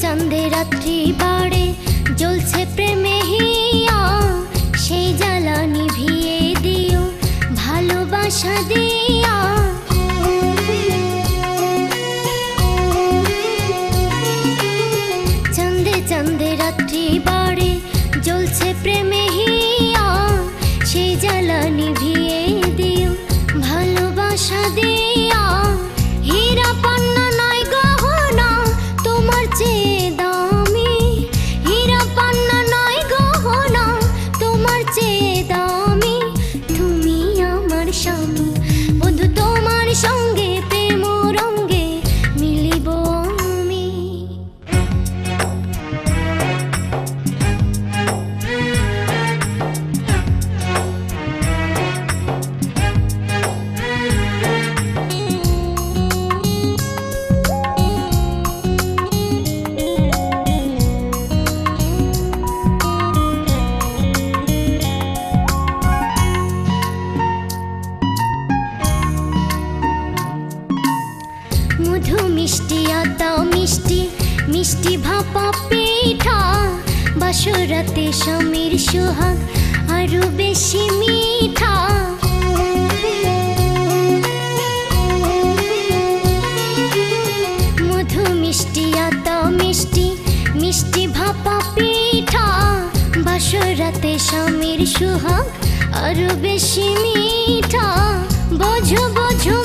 চাঁদে রাত্রি বাড়ে জ্বলছে প্রেমে হিয়া, সেই জ্বালা নিভিয়ে দিও ভালোবাসা দিয়া। চাঁদে চাঁদে রাত্রি বাড়ে জ্বলছে প্রেমে হিয়া, সেই জ্বালা নিভিয়ে দিও ভালোবাসা দিয়া। হীরা পান্না নাই গহনা তোমার চেয়ে দামি, হীরা পান্না নাই গহনা তোমার চেয়ে দামি। তুমি আমার স্বামী বন্ধু, তোমার সঙ্গে প্রেম রঙ্গে মিলিব আমি। মধু মিষ্টি আতা মিষ্টি মিষ্টি ভাপা পিঠা, বাসরাতে স্বামীর সোহাগ আরো বেশি মিঠা। মধু মিষ্টি আতা মিষ্টি মিষ্টি ভাপা পিঠা, বাসরাতে স্বামীর সোহাগ আরো বেশি মিঠা। বোঝো বোঝো